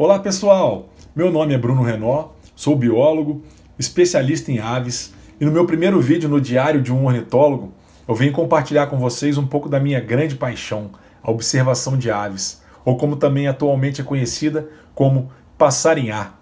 Olá pessoal, meu nome é Bruno Renó, sou biólogo, especialista em aves e no meu primeiro vídeo no Diário de um Ornitólogo eu venho compartilhar com vocês um pouco da minha grande paixão, a observação de aves, ou como também atualmente é conhecida como passarinhar,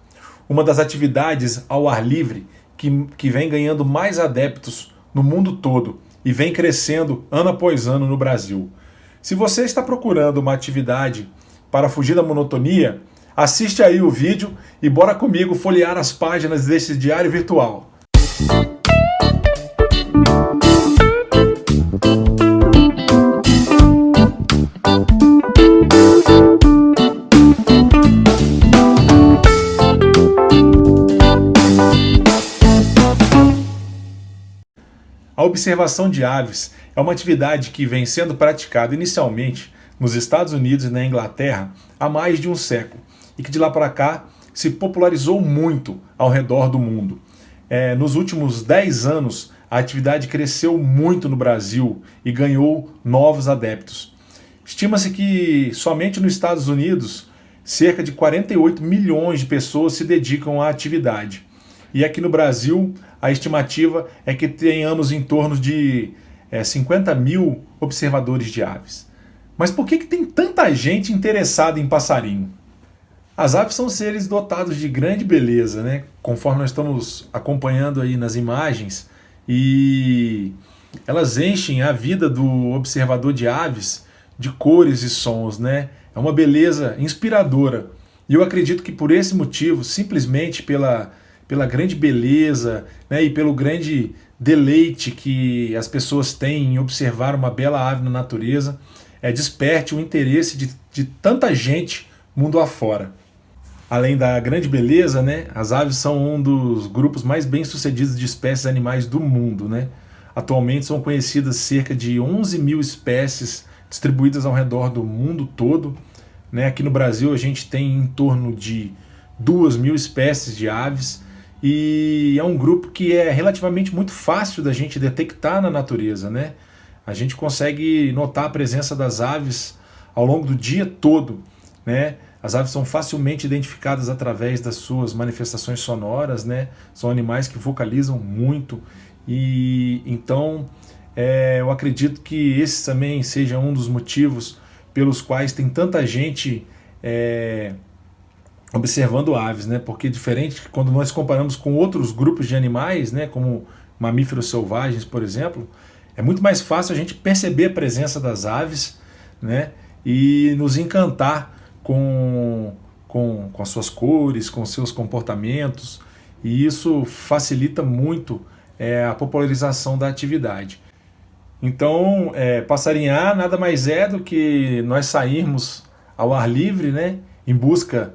uma das atividades ao ar livre que vem ganhando mais adeptos no mundo todo e vem crescendo ano após ano no Brasil. Se você está procurando uma atividade para fugir da monotonia, assiste aí o vídeo e bora comigo folhear as páginas desse diário virtual. A observação de aves é uma atividade que vem sendo praticada inicialmente nos Estados Unidos e na Inglaterra há mais de um século e que de lá para cá se popularizou muito ao redor do mundo. Nos últimos 10 anos, a atividade cresceu muito no Brasil e ganhou novos adeptos. Estima-se que somente nos Estados Unidos, cerca de 48 milhões de pessoas se dedicam à atividade. E aqui no Brasil, a estimativa é que tenhamos em torno de 50 mil observadores de aves. Mas por que tem tanta gente interessada em passarinho? As aves são seres dotados de grande beleza, né? Conforme nós estamos acompanhando aí nas imagens, e elas enchem a vida do observador de aves de cores e sons, né? É uma beleza inspiradora. E eu acredito que por esse motivo, simplesmente pela grande beleza, né, e pelo grande deleite que as pessoas têm em observar uma bela ave na natureza, desperte o interesse de tanta gente mundo afora. Além da grande beleza, né, as aves são um dos grupos mais bem-sucedidos de espécies animais do mundo, né? Atualmente são conhecidas cerca de 11 mil espécies distribuídas ao redor do mundo todo, né? Aqui no Brasil a gente tem em torno de 2 mil espécies de aves, e é um grupo que é relativamente muito fácil da gente detectar na natureza, né? A gente consegue notar a presença das aves ao longo do dia todo, né? As aves são facilmente identificadas através das suas manifestações sonoras, né? São animais que vocalizam muito, e então eu acredito que esse também seja um dos motivos pelos quais tem tanta gente observando aves, né? Porque diferente quando nós comparamos com outros grupos de animais, né? Como mamíferos selvagens, por exemplo, é muito mais fácil a gente perceber a presença das aves, né? E nos encantar com as suas cores, com seus comportamentos, e isso facilita muito a popularização da atividade. Então, passarinhar nada mais é do que nós sairmos ao ar livre, né? Em busca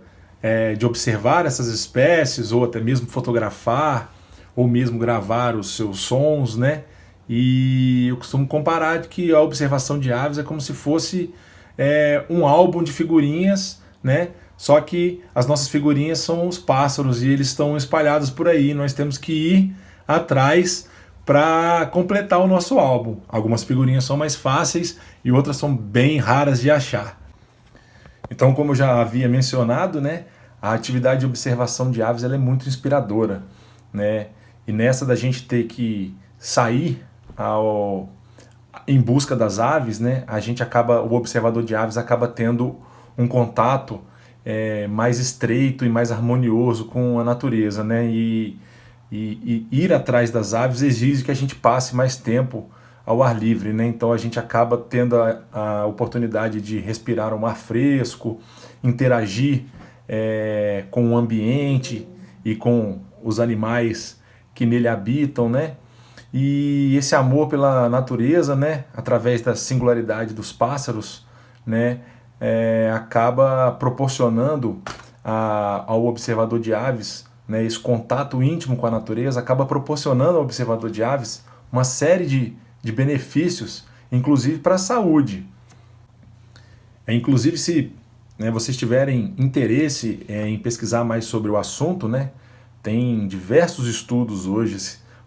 de observar essas espécies, ou até mesmo fotografar, ou mesmo gravar os seus sons, né? E eu costumo comparar que a observação de aves é como se fosse um álbum de figurinhas, né? Só que as nossas figurinhas são os pássaros e eles estão espalhados por aí. Nós temos que ir atrás para completar o nosso álbum. Algumas figurinhas são mais fáceis e outras são bem raras de achar. Então, como eu já havia mencionado, né, a atividade de observação de aves ela é muito inspiradora, né? E nessa da gente ter que sair em busca das aves, né, o observador de aves acaba tendo um contato mais estreito e mais harmonioso com a natureza, né? E ir atrás das aves exige que a gente passe mais tempo ao ar livre, né? Então a gente acaba tendo a oportunidade de respirar um ar fresco, interagir com o ambiente e com os animais que nele habitam, né? E esse amor pela natureza, né, através da singularidade dos pássaros, né, acaba proporcionando ao observador de aves, né, esse contato íntimo com a natureza, acaba proporcionando ao observador de aves uma série de benefícios, inclusive para a saúde. Inclusive, se vocês tiverem interesse em pesquisar mais sobre o assunto, né, tem diversos estudos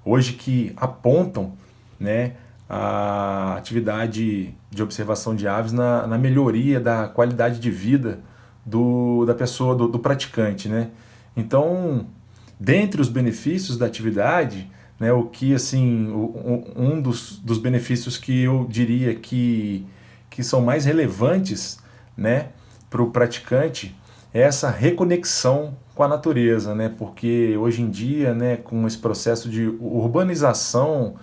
hoje que apontam, né, a atividade de observação de aves na melhoria da qualidade de vida da pessoa, do praticante, né? Então, dentre os benefícios da atividade, né, o que assim, um dos benefícios que eu diria que são mais relevantes, né, para o praticante é essa reconexão com a natureza, né? Porque hoje em dia, né, com esse processo de urbanização,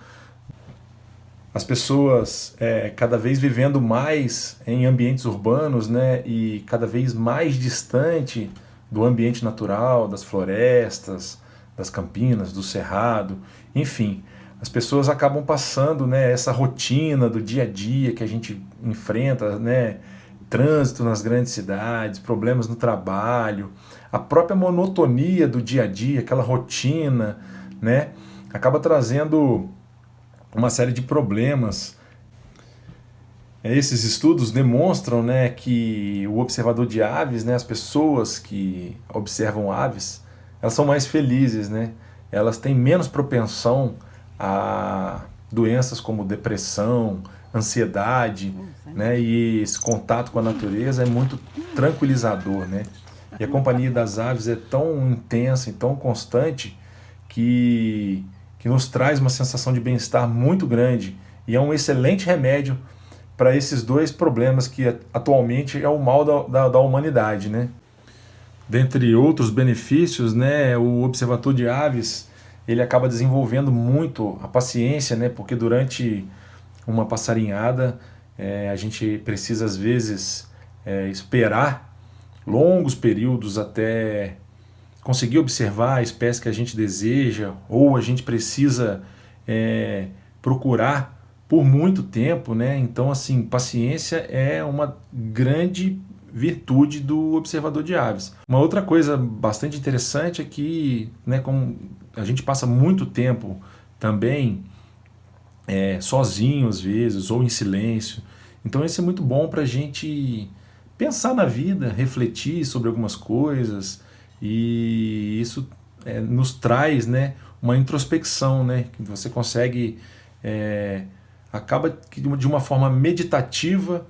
as pessoas cada vez vivendo mais em ambientes urbanos, né, e cada vez mais distante do ambiente natural, das florestas, das campinas, do cerrado, enfim, as pessoas acabam passando, né, essa rotina do dia a dia que a gente enfrenta, né, trânsito nas grandes cidades, problemas no trabalho, a própria monotonia do dia a dia, aquela rotina, né, acaba trazendo uma série de problemas. Esses estudos demonstram, né, que o observador de aves, né, as pessoas que observam aves, elas são mais felizes, né? Elas têm menos propensão a doenças como depressão, ansiedade, né? E esse contato com a natureza é muito tranquilizador, né? E a companhia das aves é tão intensa e tão constante que nos traz uma sensação de bem-estar muito grande e é um excelente remédio para esses dois problemas que atualmente é o mal da humanidade, né? Dentre outros benefícios, né, o observador de aves ele acaba desenvolvendo muito a paciência, né, porque durante uma passarinhada a gente precisa às vezes esperar longos períodos até conseguir observar a espécie que a gente deseja, ou a gente precisa procurar por muito tempo, né? Então, assim, paciência é uma grande virtude do observador de aves. Uma outra coisa bastante interessante é que, né, como a gente passa muito tempo também sozinho às vezes, ou em silêncio, então isso é muito bom para a gente pensar na vida, refletir sobre algumas coisas, e isso nos traz, né, uma introspecção, né, que você consegue, acaba de uma forma meditativa,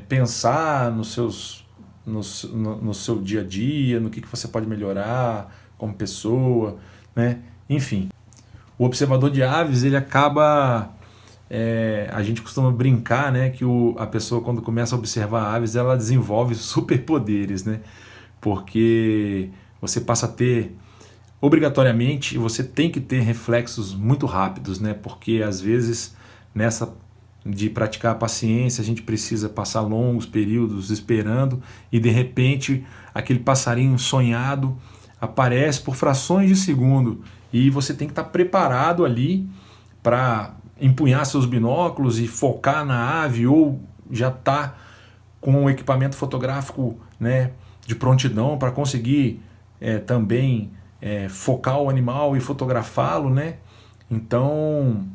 pensar no seu dia a dia, no que você pode melhorar como pessoa, né, enfim. O observador de aves, ele acaba... a gente costuma brincar, né, que a pessoa quando começa a observar aves, ela desenvolve superpoderes, né? Porque você passa a ter, obrigatoriamente, você tem que ter reflexos muito rápidos, né? Porque às vezes nessa de praticar a paciência, a gente precisa passar longos períodos esperando e de repente aquele passarinho sonhado aparece por frações de segundo e você tem que estar preparado ali para empunhar seus binóculos e focar na ave ou já tá com o equipamento fotográfico, né, de prontidão para conseguir também focar o animal e fotografá-lo, né? Então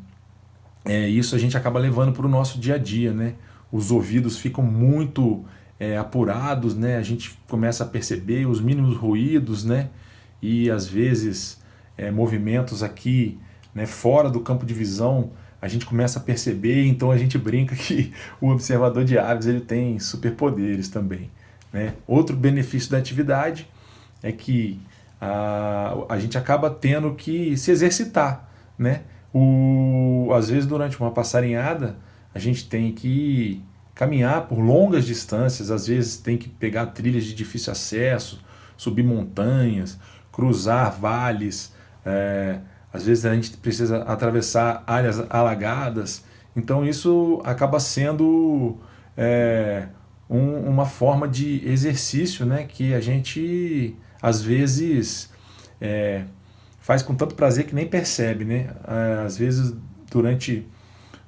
isso a gente acaba levando para o nosso dia a dia, né? Os ouvidos ficam muito apurados, né? A gente começa a perceber os mínimos ruídos, né? E às vezes movimentos aqui, né, fora do campo de visão, a gente começa a perceber, então a gente brinca que o observador de aves ele tem superpoderes também, né? Outro benefício da atividade é que a gente acaba tendo que se exercitar, né? Às vezes durante uma passarinhada a gente tem que caminhar por longas distâncias, às vezes tem que pegar trilhas de difícil acesso, subir montanhas, cruzar vales, às vezes a gente precisa atravessar áreas alagadas, então isso acaba sendo uma forma de exercício, né, que a gente às vezes faz com tanto prazer que nem percebe, né? Às vezes durante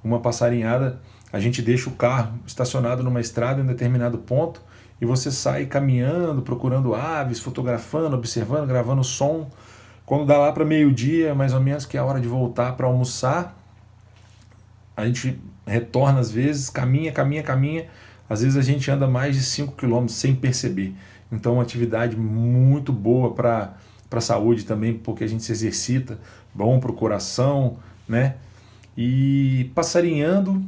uma passarinhada a gente deixa o carro estacionado numa estrada em determinado ponto e você sai caminhando, procurando aves, fotografando, observando, gravando som. Quando dá lá para meio-dia, mais ou menos, que é a hora de voltar para almoçar, a gente retorna às vezes, caminha, às vezes a gente anda mais de 5 quilômetros sem perceber. Então é uma atividade muito boa para a saúde também, porque a gente se exercita, bom para o coração, né? E passarinhando,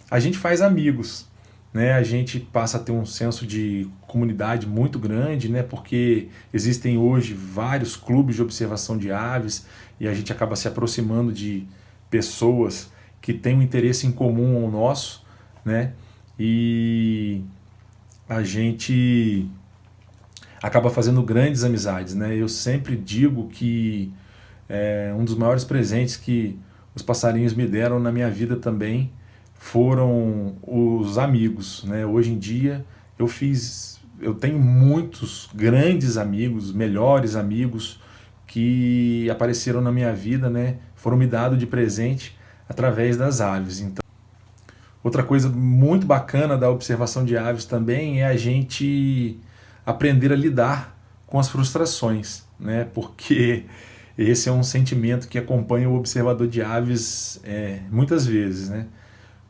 a gente faz amigos, né, a gente passa a ter um senso de comunidade muito grande, né, porque existem hoje vários clubes de observação de aves e a gente acaba se aproximando de pessoas que têm um interesse em comum ao nosso, né, e a gente acaba fazendo grandes amizades, né. Eu sempre digo que um dos maiores presentes que os passarinhos me deram na minha vida também foram os amigos, né? Hoje em dia eu tenho muitos grandes amigos, melhores amigos que apareceram na minha vida, né? Foram me dados de presente através das aves. Então, outra coisa muito bacana da observação de aves também é a gente aprender a lidar com as frustrações, né? Porque esse é um sentimento que acompanha o observador de aves muitas vezes, né?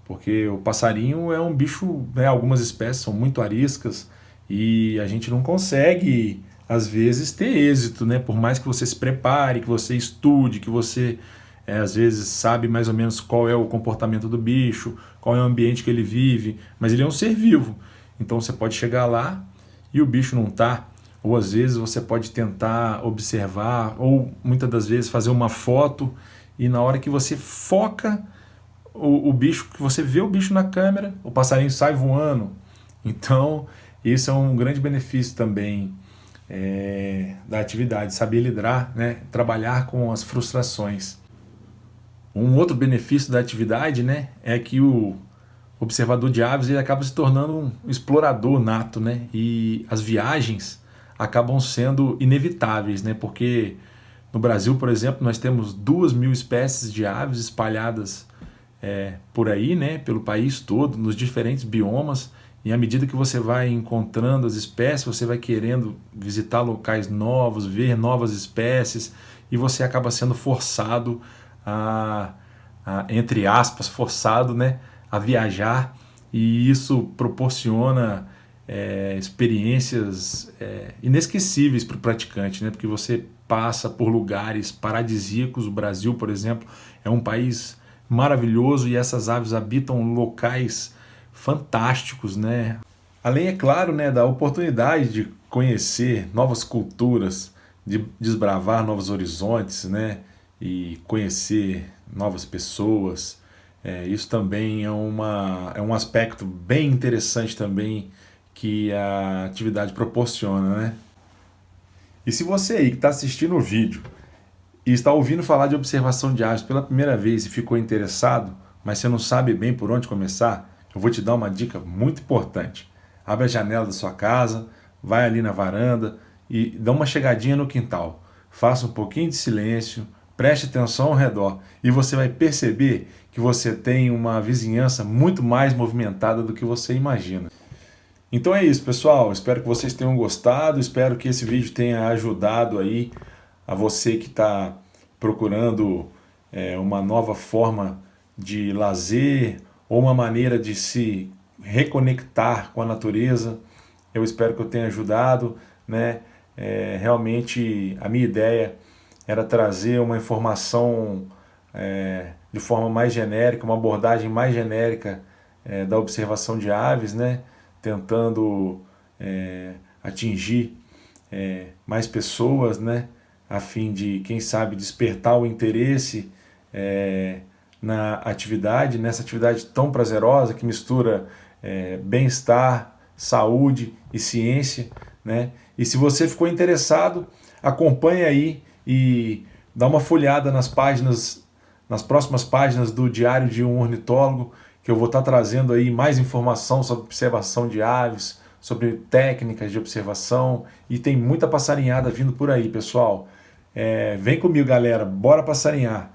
Porque o passarinho é um bicho, né, algumas espécies são muito ariscas e a gente não consegue, às vezes, ter êxito, né? Por mais que você se prepare, que você estude, que você, às vezes, sabe mais ou menos qual é o comportamento do bicho, qual é o ambiente que ele vive, mas ele é um ser vivo. Então você pode chegar lá e o bicho não está. Ou às vezes você pode tentar observar, ou muitas das vezes fazer uma foto e na hora que você foca o bicho, que você vê o bicho na câmera, o passarinho sai voando. Então, isso é um grande benefício também da atividade, saber lidar, né? Trabalhar com as frustrações. Um outro benefício da atividade, né, é que o observador de aves ele acaba se tornando um explorador nato, né? E as viagens acabam sendo inevitáveis, né? Porque no Brasil, por exemplo, nós temos 2.000 espécies de aves espalhadas por aí, né, pelo país todo, nos diferentes biomas, e à medida que você vai encontrando as espécies, você vai querendo visitar locais novos, ver novas espécies, e você acaba sendo forçado entre aspas, forçado, né, a viajar, e isso proporciona experiências inesquecíveis para o praticante, né, porque você passa por lugares paradisíacos. O Brasil, por exemplo, é um país maravilhoso e essas aves habitam locais fantásticos, né? Além, é claro, né, da oportunidade de conhecer novas culturas, de desbravar novos horizontes, né, e conhecer novas pessoas. Isso também é um aspecto bem interessante também que a atividade proporciona, né? E se você aí que está assistindo o vídeo e está ouvindo falar de observação de aves pela primeira vez e ficou interessado, mas você não sabe bem por onde começar, eu vou te dar uma dica muito importante. Abre a janela da sua casa, vai ali na varanda e dá uma chegadinha no quintal. Faça um pouquinho de silêncio, preste atenção ao redor e você vai perceber que você tem uma vizinhança muito mais movimentada do que você imagina. Então é isso, pessoal. Espero que vocês tenham gostado. Espero que esse vídeo tenha ajudado aí a você que está procurando uma nova forma de lazer ou uma maneira de se reconectar com a natureza. Eu espero que eu tenha ajudado, né? Realmente a minha ideia era trazer uma informação de forma mais genérica, uma abordagem mais genérica da observação de aves, né? Tentando atingir mais pessoas, né? A fim de, quem sabe, despertar o interesse na atividade, nessa atividade tão prazerosa que mistura bem-estar, saúde e ciência, né? E se você ficou interessado, acompanhe aí e dá uma folhada nas próximas páginas do Diário de um Ornitólogo, que eu vou estar trazendo aí mais informação sobre observação de aves, sobre técnicas de observação, e tem muita passarinhada vindo por aí, pessoal. Vem comigo, galera, bora passarinhar.